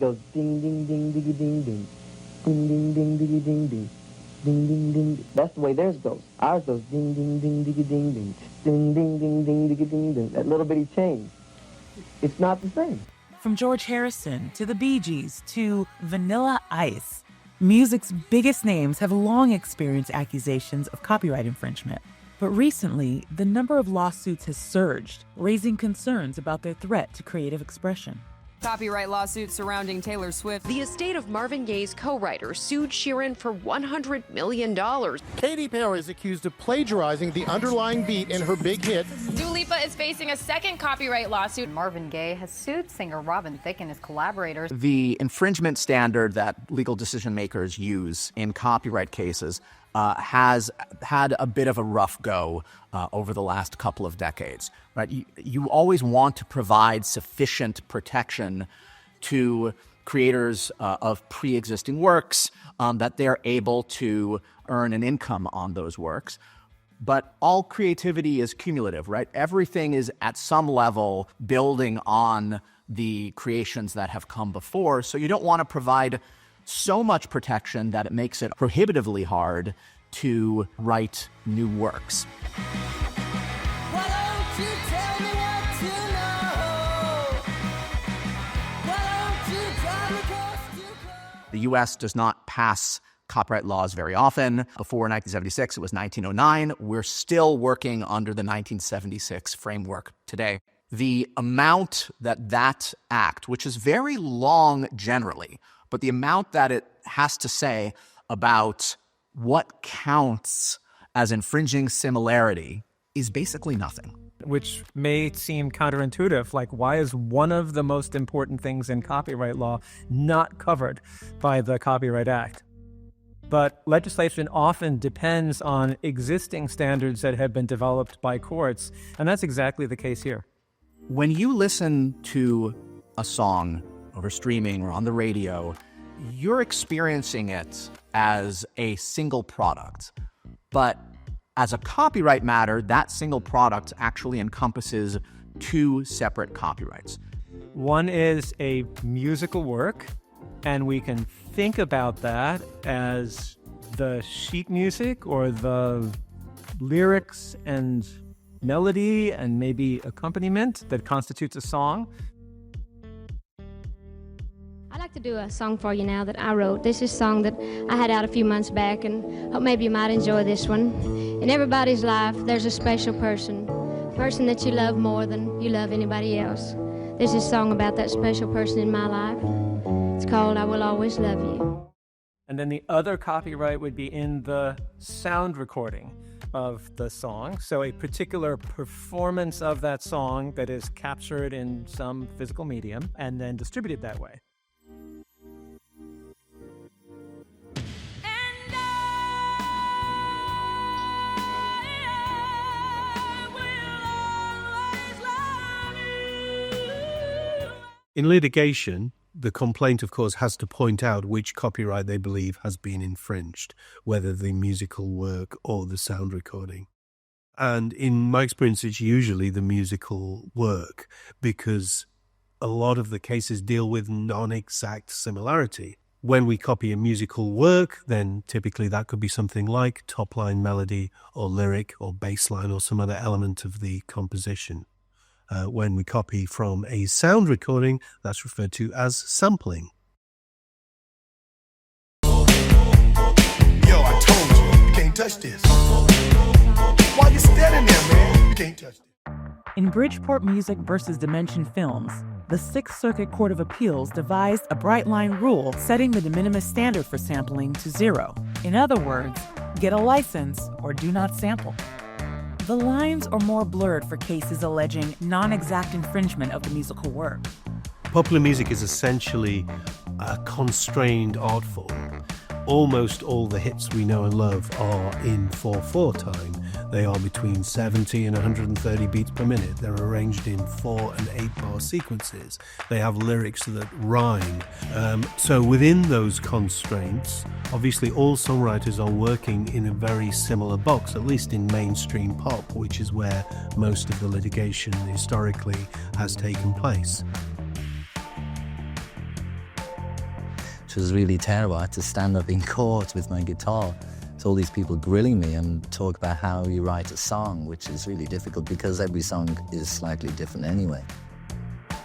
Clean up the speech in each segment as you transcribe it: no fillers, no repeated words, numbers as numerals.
goes ding, ding, ding, diggy, ding, ding. Ding, ding, ding, diggy, ding, ding. Ding, ding, ding. That's the way theirs goes. Ours goes ding, ding, ding, diggy, ding, ding. Ding, ding, ding, ding, diggy, ding, ding. That little bitty change. It's not the same. From George Harrison to the Bee Gees to Vanilla Ice, music's biggest names have long experienced accusations of copyright infringement. But recently, the number of lawsuits has surged, raising concerns about their threat to creative expression. Copyright lawsuit surrounding Taylor Swift. The estate of Marvin Gaye's co-writer sued Sheeran for $100 million. Katy Perry is accused of plagiarizing the underlying beat in her big hit. Dua Lipa is facing a second copyright lawsuit. Marvin Gaye has sued singer Robin Thicke and his collaborators. The infringement standard that legal decision makers use in copyright cases has had a bit of a rough go over the last couple of decades. Right? You always want to provide sufficient protection to creators of pre-existing works that they're able to earn an income on those works. But all creativity is cumulative, right? Everything is at some level building on the creations that have come before. So you don't want to provide so much protection that it makes it prohibitively hard to write new works. Why don't you tell me what you know? Why don't you drive me coast to coast? The U.S. does not pass copyright laws very often. Before 1976, it was 1909. We're still working under the 1976 framework today. The amount that act, which is very long generally, but the amount that it has to say about what counts as infringing similarity is basically nothing. Which may seem counterintuitive, like why is one of the most important things in copyright law not covered by the Copyright Act? But legislation often depends on existing standards that have been developed by courts, and that's exactly the case here. When you listen to a song over streaming or on the radio, you're experiencing it as a single product. But as a copyright matter, that single product actually encompasses two separate copyrights. One is a musical work, and we can think about that as the sheet music or the lyrics and melody and maybe accompaniment that constitutes a song. I'd like to do a song for you now that I wrote. This is a song that I had out a few months back, and hope maybe you might enjoy this one. In everybody's life, there's a special person that you love more than you love anybody else. This is a song about that special person in my life. It's called I Will Always Love You. And then the other copyright would be in the sound recording of the song. So a particular performance of that song that is captured in some physical medium and then distributed that way. In litigation, the complaint, of course, has to point out which copyright they believe has been infringed, whether the musical work or the sound recording. And in my experience, it's usually the musical work, because a lot of the cases deal with non-exact similarity. When we copy a musical work, then typically that could be something like top-line melody or lyric or bass line or some other element of the composition. When we copy from a sound recording, that's referred to as sampling. Yo, I told you can't touch this. Why you standing there, man? You can't touch it. In Bridgeport Music versus Dimension Films, the Sixth Circuit Court of Appeals devised a bright line rule setting the de minimis standard for sampling to 0. In other words, get a license or do not sample. The lines are more blurred for cases alleging non-exact infringement of the musical work. Popular music is essentially a constrained art form. Almost all the hits we know and love are in 4/4 time. They are between 70 and 130 beats per minute. They're arranged in 4 and 8 bar sequences. They have lyrics that rhyme. So within those constraints, obviously all songwriters are working in a very similar box, at least in mainstream pop, which is where most of the litigation historically has taken place. which was really terrible. I had to stand up in court with my guitar. So all these people grilling me and talk about how you write a song, which is really difficult because every song is slightly different anyway.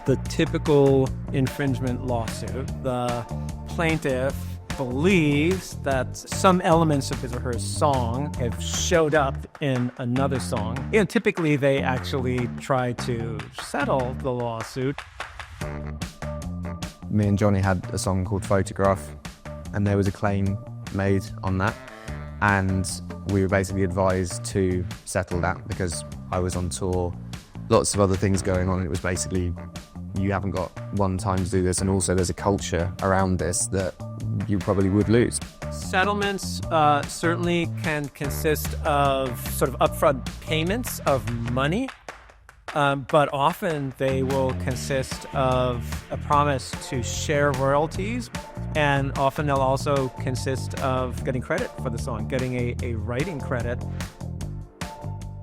The typical infringement lawsuit, the plaintiff believes that some elements of his or her song have showed up in another song. Typically they actually try to settle the lawsuit. Me and Johnny had a song called Photograph, and there was a claim made on that. And we were basically advised to settle that because I was on tour, lots of other things going on. It was basically, you haven't got one time to do this, and also there's a culture around this that you probably would lose. Settlements certainly can consist of sort of upfront payments of money, but often they will consist of a promise to share royalties, and often they'll also consist of getting credit for the song, getting a writing credit.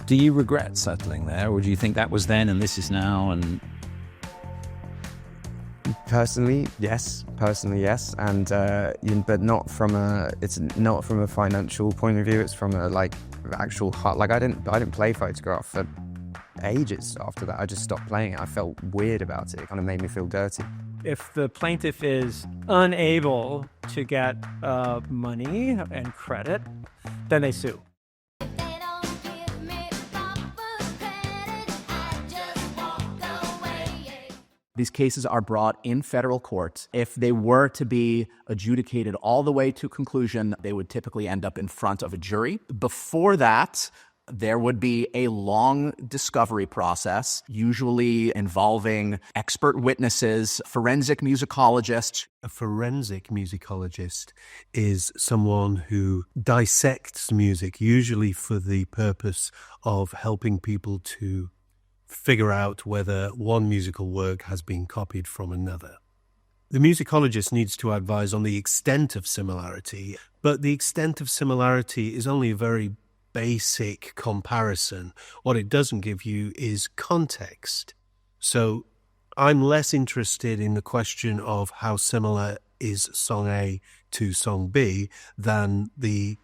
Do you regret settling there, or do you think that was then and this is now? And Personally, yes, and but not from a. It's not from a financial point of view. It's from a actual heart. I didn't play Photograph for ages after that. I just stopped playing it. I felt weird about it. It kind of made me feel dirty. If the plaintiff is unable to get money and credit, then they sue. These cases are brought in federal courts. If they were to be adjudicated all the way to conclusion, they would typically end up in front of a jury. Before that, there would be a long discovery process, usually involving expert witnesses, forensic musicologists. A forensic musicologist is someone who dissects music, usually for the purpose of helping people to figure out whether one musical work has been copied from another. The musicologist needs to advise on the extent of similarity, but the extent of similarity is only a very basic comparison. What it doesn't give you is context. So I'm less interested in the question of how similar is song A to song B than the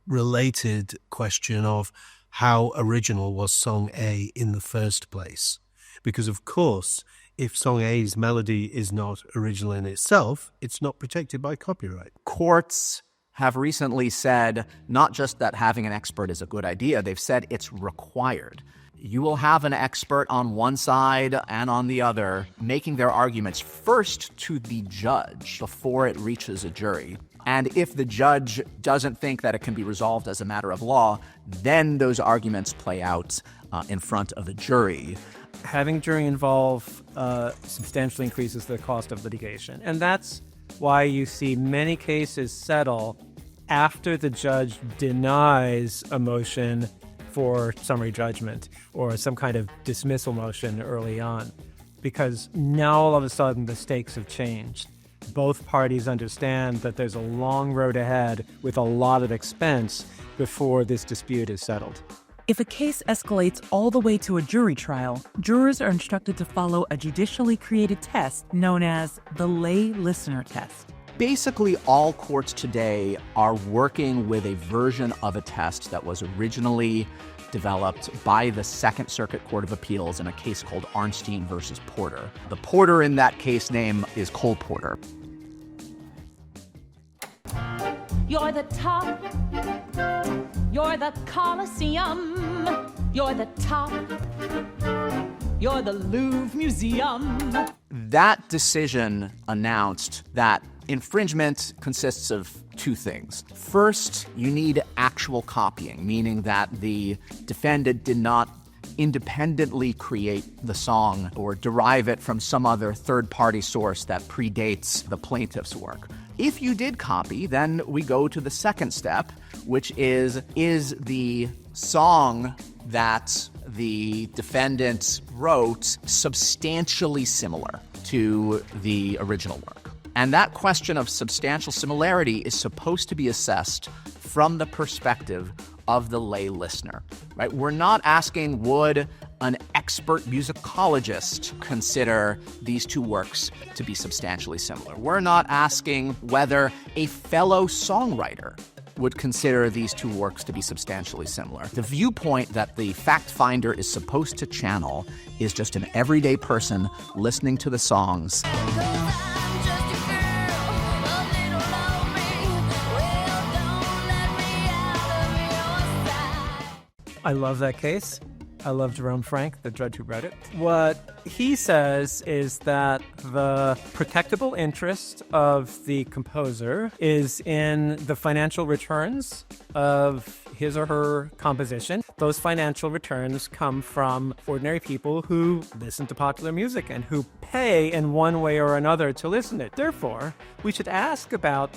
related question of how original was song A in the first place. Because of course, if song A's melody is not original in itself, it's not protected by copyright. Courts have recently said not just that having an expert is a good idea, they've said it's required. You will have an expert on one side and on the other making their arguments first to the judge before it reaches a jury. And if the judge doesn't think that it can be resolved as a matter of law, then those arguments play out in front of a jury. Having a jury involved substantially increases the cost of litigation. And that's why you see many cases settle after the judge denies a motion for summary judgment or some kind of dismissal motion early on. Because now all of a sudden the stakes have changed. Both parties understand that there's a long road ahead with a lot of expense before this dispute is settled. If a case escalates all the way to a jury trial, jurors are instructed to follow a judicially created test known as the lay listener test. Basically, all courts today are working with a version of a test that was originally developed by the Second Circuit Court of Appeals in a case called Arnstein versus Porter. The Porter in that case name is Cole Porter. You're the top. You're the Colosseum. You're the top. You're the Louvre Museum. That decision announced that infringement consists of two things. First, you need actual copying, meaning that the defendant did not independently create the song or derive it from some other third-party source that predates the plaintiff's work. If you did copy, then we go to the second step, which is the song that the defendant wrote substantially similar to the original work? And that question of substantial similarity is supposed to be assessed from the perspective of the lay listener, right? We're not asking, would an expert musicologist consider these two works to be substantially similar. We're not asking whether a fellow songwriter would consider these two works to be substantially similar. The viewpoint that the fact finder is supposed to channel is just an everyday person listening to the songs. I love that case. I love Jerome Frank, the judge who read it. What he says is that the protectable interest of the composer is in the financial returns of his or her composition. Those financial returns come from ordinary people who listen to popular music and who pay in one way or another to listen to it. Therefore, we should ask about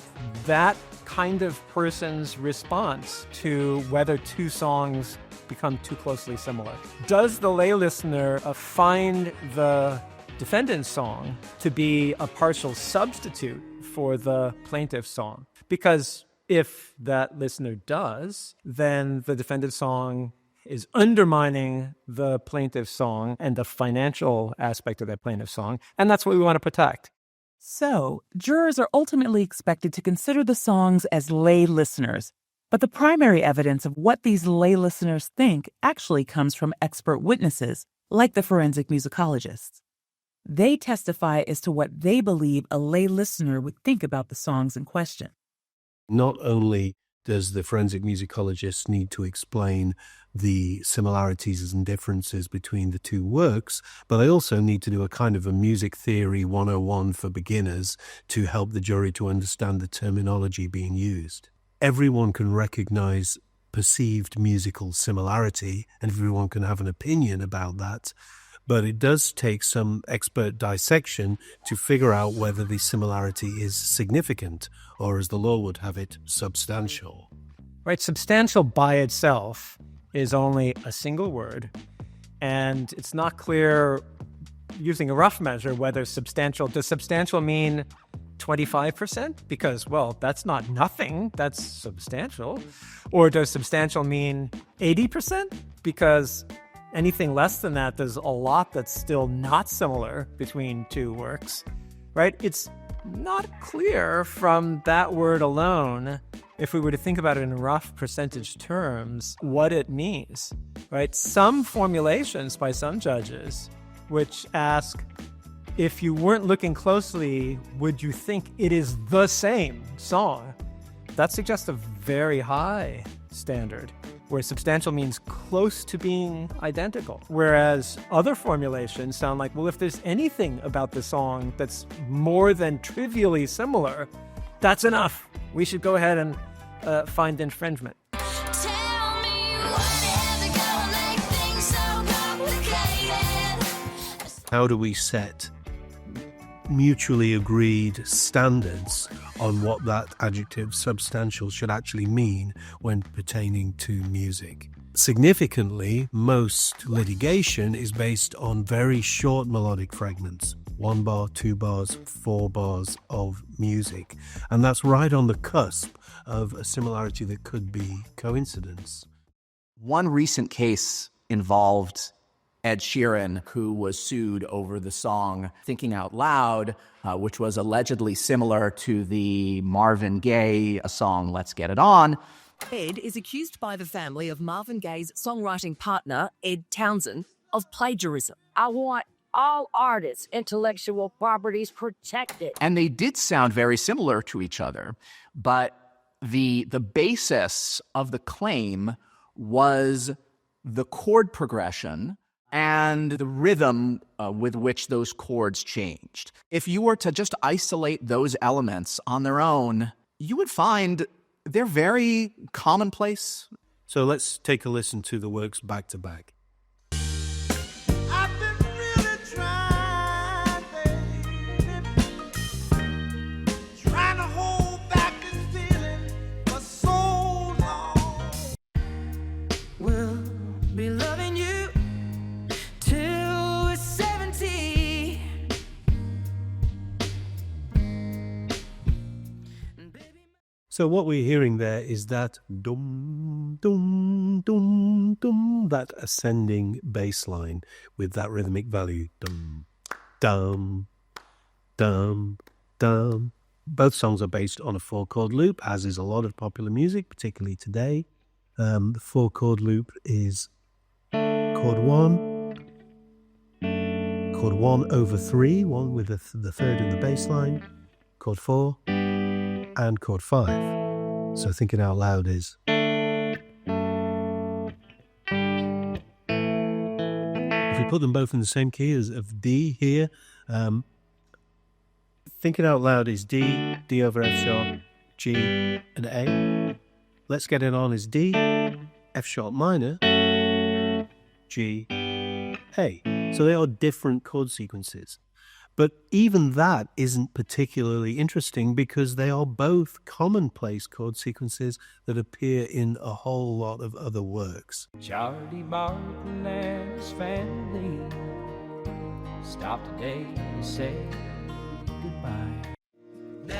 that kind of person's response to whether two songs become too closely similar. Does the lay listener find the defendant's song to be a partial substitute for the plaintiff's song? Because if that listener does, then the defendant's song is undermining the plaintiff's song and the financial aspect of that plaintiff's song, and that's what we want to protect. So, jurors are ultimately expected to consider the songs as lay listeners. But the primary evidence of what these lay listeners think actually comes from expert witnesses, like the forensic musicologists. They testify as to what they believe a lay listener would think about the songs in question. Not only does the forensic musicologist need to explain the similarities and differences between the two works, but they also need to do a kind of a music theory 101 for beginners to help the jury to understand the terminology being used. Everyone can recognize perceived musical similarity, and everyone can have an opinion about that. But it does take some expert dissection to figure out whether the similarity is significant, or as the law would have it, substantial. Right, substantial by itself is only a single word, and it's not clear, using a rough measure, whether does substantial mean 25%? Because, well, that's not nothing, that's substantial. Or does substantial mean 80%? Because anything less than that, there's a lot that's still not similar between two works, right? It's not clear from that word alone, if we were to think about it in rough percentage terms, what it means, right? Some formulations by some judges which ask, if you weren't looking closely, would you think it is the same song? That suggests a very high standard, where substantial means close to being identical. Whereas other formulations sound like, well, if there's anything about the song that's more than trivially similar, that's enough. We should go ahead and find infringement. How do we set mutually agreed standards on what that adjective substantial should actually mean when pertaining to music? Significantly, most litigation is based on very short melodic fragments, 1 bar, 2 bars, 4 bars of music. And that's right on the cusp of a similarity that could be coincidence. One recent case involved Ed Sheeran, who was sued over the song Thinking Out Loud, which was allegedly similar to the Marvin Gaye song Let's Get It On. Ed is accused by the family of Marvin Gaye's songwriting partner, Ed Townsend, of plagiarism. I want all artists' intellectual properties protected. And they did sound very similar to each other, but the basis of the claim was the chord progression and the rhythm with which those chords changed. If you were to just isolate those elements on their own, you would find they're very commonplace. So let's take a listen to the works back to back. So what we're hearing there is that dum, dum, dum, dum, that ascending bass line with that rhythmic value. Dum, dum, dum, dum. Both songs are based on a 4-chord loop, as is a lot of popular music, particularly today. The 4-chord loop is chord 1, chord 1 over 3, 1 with the third in the bass line, chord 4, and chord 5. So thinking out loud is... If we put them both in the same key as of D here, thinking out loud is D, D over F sharp, G, and A. Let's Get It On is D, F sharp minor, G, A. So they are different chord sequences. But even that isn't particularly interesting because they are both commonplace chord sequences that appear in a whole lot of other works. Charlie Martin and his family stopped today to say goodbye. Now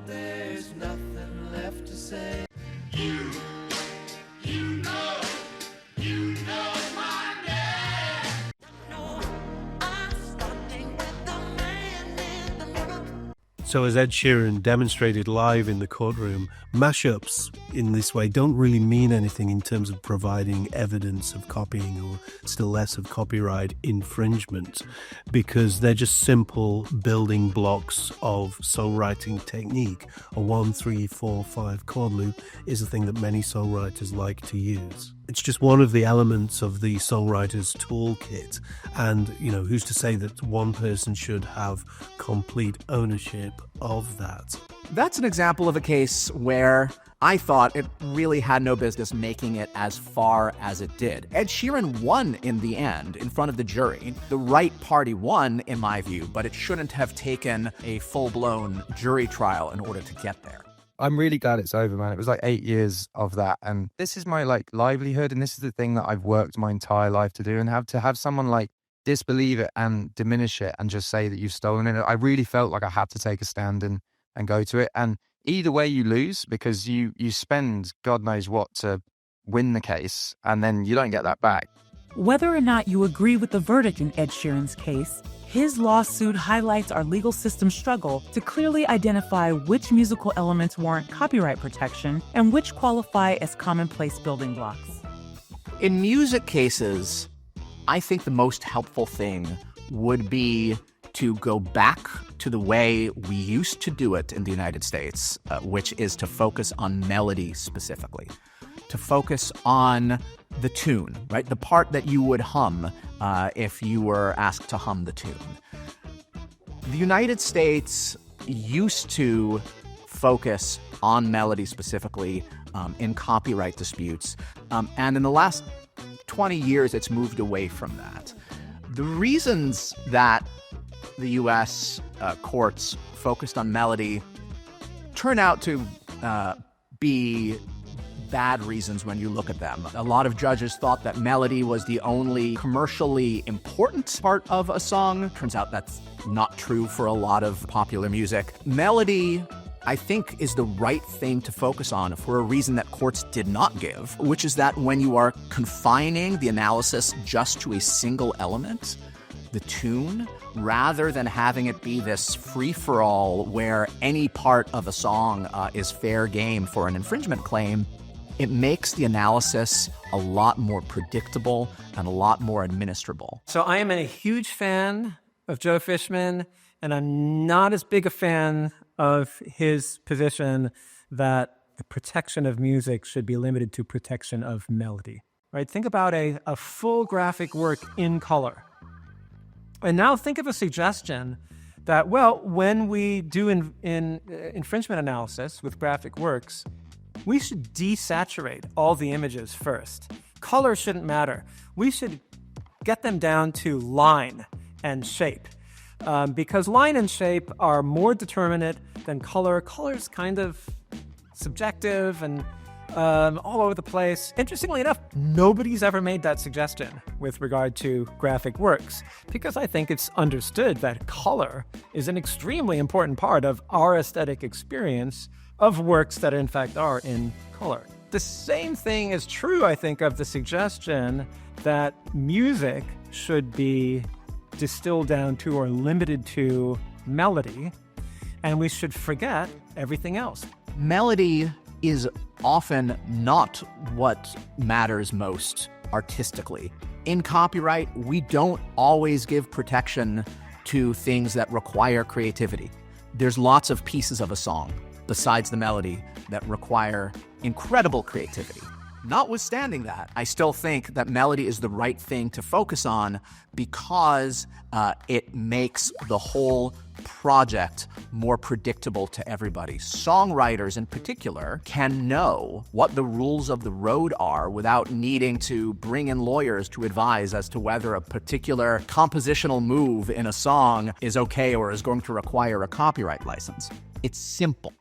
there's nothing left to say. You know my name. I'm standing with the man in the mirror. So as Ed Sheeran demonstrated live in the courtroom, mashups in this way don't really mean anything in terms of providing evidence of copying or still less of copyright infringement, because they're just simple building blocks of songwriting technique. A 1, 3, 4, 5 chord loop is a thing that many songwriters like to use. It's just one of the elements of the songwriter's toolkit. And, who's to say that one person should have complete ownership of that? That's an example of a case where I thought it really had no business making it as far as it did. Ed Sheeran won in the end, in front of the jury. The right party won, in my view, but it shouldn't have taken a full-blown jury trial in order to get there. I'm really glad it's over, man. It was like 8 years of that. And this is my livelihood. And this is the thing that I've worked my entire life to do. And have someone disbelieve it and diminish it and just say that you've stolen it. I really felt like I had to take a stand and go to it. And either way you lose, because you spend God knows what to win the case, and then you don't get that back. Whether or not you agree with the verdict in Ed Sheeran's case, his lawsuit highlights our legal system's struggle to clearly identify which musical elements warrant copyright protection and which qualify as commonplace building blocks. In music cases, I think the most helpful thing would be to go back to the way we used to do it in the United States, which is to focus on melody specifically, to focus on the tune, right? The part that you would hum if you were asked to hum the tune. The United States used to focus on melody specifically in copyright disputes, and in the last 20 years, it's moved away from that. The reasons that the U.S. Courts focused on melody turn out to be bad reasons when you look at them. A lot of judges thought that melody was the only commercially important part of a song. Turns out that's not true for a lot of popular music. Melody, I think, is the right thing to focus on for a reason that courts did not give, which is that when you are confining the analysis just to a single element, the tune, rather than having it be this free-for-all where any part of a song is fair game for an infringement claim, it makes the analysis a lot more predictable and a lot more administrable. So I am a huge fan of Joe Fishman, and I'm not as big a fan of his position that the protection of music should be limited to protection of melody. Right? Think about a full graphic work in color. And now think of a suggestion that, well, when we do infringement analysis with graphic works, we should desaturate all the images first. Color shouldn't matter. We should get them down to line and shape, because line and shape are more determinate than color. Color is kind of subjective, and all over the place. Interestingly enough, nobody's ever made that suggestion with regard to graphic works, because I think it's understood that color is an extremely important part of our aesthetic experience of works that in fact are in color. The same thing is true, I think, of the suggestion that music should be distilled down to or limited to melody, and we should forget everything else. Melody is often not what matters most artistically. In copyright, we don't always give protection to things that require creativity. There's lots of pieces of a song, besides the melody, that require incredible creativity. Notwithstanding that, I still think that melody is the right thing to focus on because it makes the whole project more predictable to everybody. Songwriters in particular can know what the rules of the road are without needing to bring in lawyers to advise as to whether a particular compositional move in a song is okay or is going to require a copyright license. It's simple.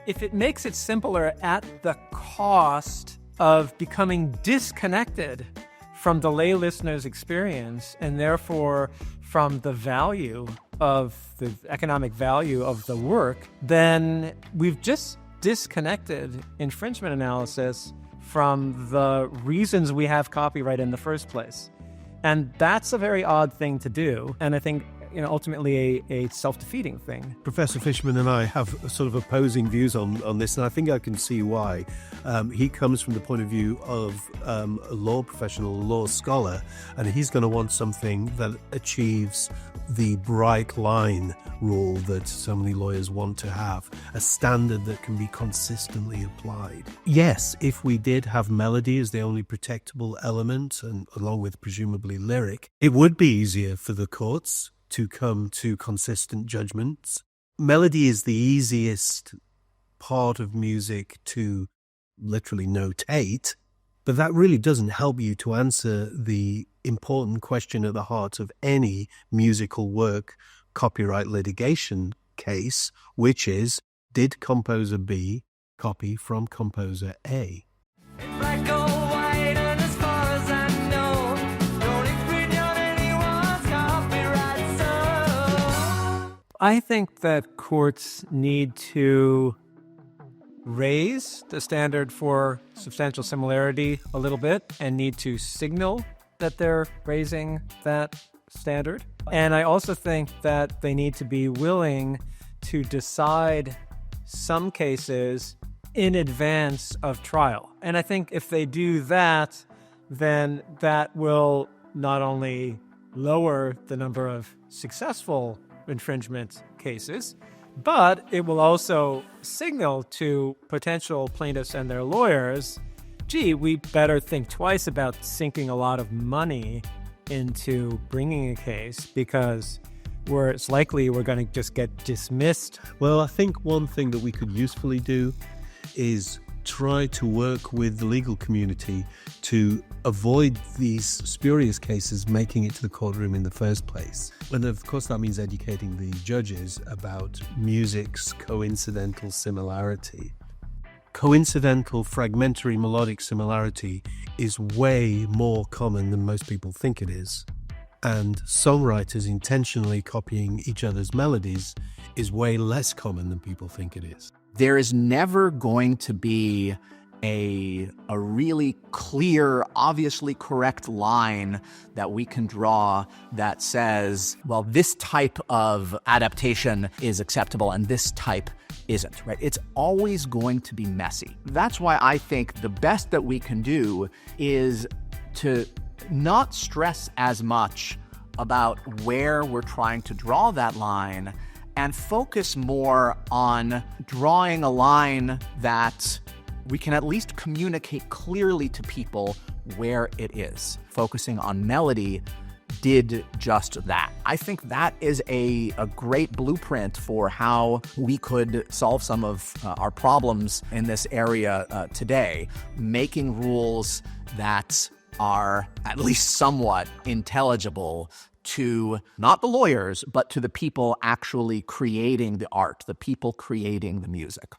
If it makes it simpler at the cost of becoming disconnected from the lay listener's experience and therefore from the value of the economic value of the work, then we've just disconnected infringement analysis from the reasons we have copyright in the first place. And that's a very odd thing to do. And I think ultimately a self-defeating thing. Professor Fishman and I have sort of opposing views on this, and I think I can see why. He comes from the point of view of a law professional, a law scholar, and he's going to want something that achieves the bright line rule that so many lawyers want to have, a standard that can be consistently applied. Yes, if we did have melody as the only protectable element, and along with presumably lyric, it would be easier for the courts to come to consistent judgments. Melody is the easiest part of music to literally notate, but that really doesn't help you to answer the important question at the heart of any musical work copyright litigation case, which is, did composer B copy from composer A? I think that courts need to raise the standard for substantial similarity a little bit and need to signal that they're raising that standard. And I also think that they need to be willing to decide some cases in advance of trial. And I think if they do that, then that will not only lower the number of successful infringement cases, but it will also signal to potential plaintiffs and their lawyers, gee, we better think twice about sinking a lot of money into bringing a case because it's likely we're going to just get dismissed. Well, I think one thing that we could usefully do is try to work with the legal community to avoid these spurious cases making it to the courtroom in the first place. And of course that means educating the judges about music's coincidental similarity. Coincidental fragmentary melodic similarity is way more common than most people think it is. And songwriters intentionally copying each other's melodies is way less common than people think it is. There is never going to be a really clear, obviously correct line that we can draw that says, well, this type of adaptation is acceptable and this type isn't, right? It's always going to be messy. That's why I think the best that we can do is to not stress as much about where we're trying to draw that line and focus more on drawing a line that we can at least communicate clearly to people where it is. Focusing on melody did just that. I think that is a great blueprint for how we could solve some of our problems in this area today, making rules that are at least somewhat intelligible to not the lawyers, but to the people actually creating the art, the people creating the music.